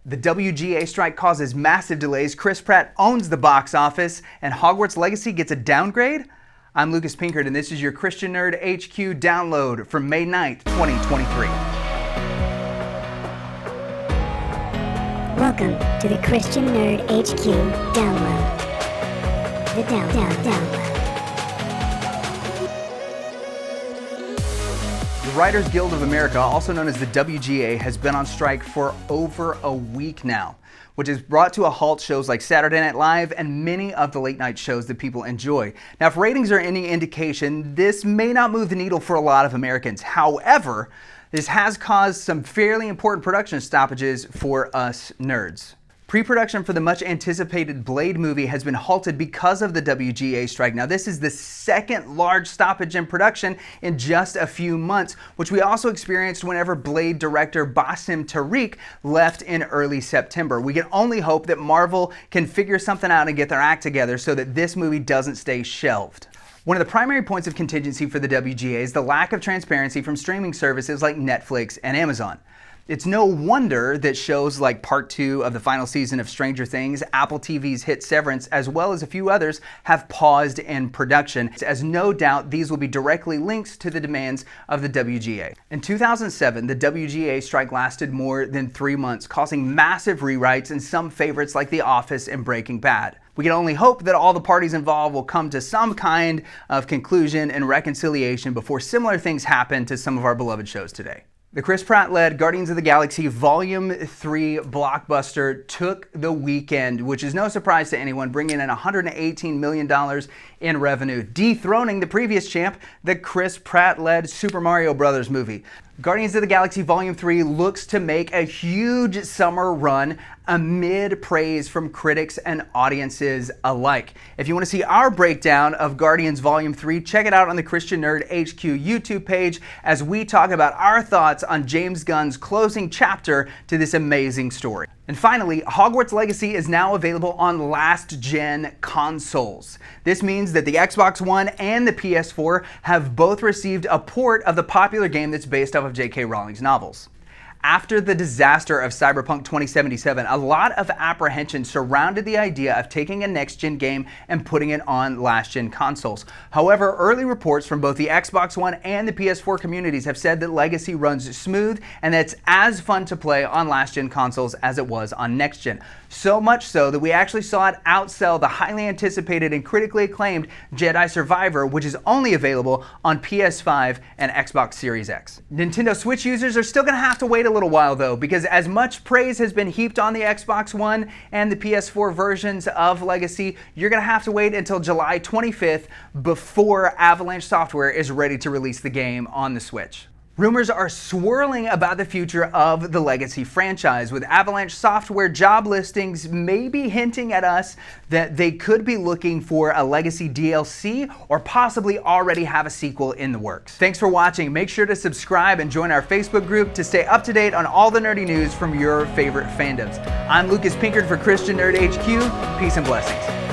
The WGA strike causes massive delays, Chris Pratt owns the box office, and Hogwarts Legacy gets a downgrade? I'm Lucas Pinckard, and this is your Christian Nerd HQ download from May 9th, 2023. Welcome to the Christian Nerd HQ download. The download. The Writers Guild of America, also known as the WGA, has been on strike for over a week now, which has brought to a halt shows like Saturday Night Live and many of the late night shows that people enjoy. Now, if ratings are any indication, this may not move the needle for a lot of Americans. However, this has caused some fairly important production stoppages for us nerds. Pre-production for the much anticipated Blade movie has been halted because of the WGA strike. Now, this is the second large stoppage in production in just a few months, which we also experienced whenever Blade director Bassem Tariq left in early September. We can only hope that Marvel can figure something out and get their act together so that this movie doesn't stay shelved. One of the primary points of contingency for the WGA is the lack of transparency from streaming services like Netflix and Amazon. It's no wonder that shows like Part 2 of the final season of Stranger Things, Apple TV's hit Severance, as well as a few others, have paused in production, as no doubt these will be directly linked to the demands of the WGA. In 2007, the WGA strike lasted more than 3 months, causing massive rewrites in some favorites like The Office and Breaking Bad. We can only hope that all the parties involved will come to some kind of conclusion and reconciliation before similar things happen to some of our beloved shows today. The Chris Pratt-led Guardians of the Galaxy Volume 3 blockbuster took the weekend, which is no surprise to anyone, bringing in $118 million in revenue, dethroning the previous champ, the Chris Pratt-led Super Mario Bros. Movie. Guardians of the Galaxy Volume 3 looks to make a huge summer run amid praise from critics and audiences alike. If you want to see our breakdown of Guardians Volume 3, check it out on the Christian Nerd HQ YouTube page as we talk about our thoughts on James Gunn's closing chapter to this amazing story. And finally, Hogwarts Legacy is now available on last-gen consoles. This means that the Xbox One and the PS4 have both received a port of the popular game that's based off of J.K. Rowling's novels. After the disaster of Cyberpunk 2077, a lot of apprehension surrounded the idea of taking a next-gen game and putting it on last-gen consoles. However, early reports from both the Xbox One and the PS4 communities have said that Legacy runs smooth and that it's as fun to play on last-gen consoles as it was on next-gen. So much so that we actually saw it outsell the highly anticipated and critically acclaimed Jedi Survivor, which is only available on PS5 and Xbox Series X. Nintendo Switch users are still going to have to wait a little while though, because as much praise has been heaped on the Xbox One and the PS4 versions of Legacy, you're going to have to wait until July 25th before Avalanche Software is ready to release the game on the Switch. Rumors are swirling about the future of the Legacy franchise, with Avalanche Software job listings maybe hinting at us that they could be looking for a Legacy DLC or possibly already have a sequel in the works. Thanks for watching. Make sure to subscribe and join our Facebook group to stay up to date on all the nerdy news from your favorite fandoms. I'm Lucas Pinckard for Christian Nerd HQ. Peace and blessings.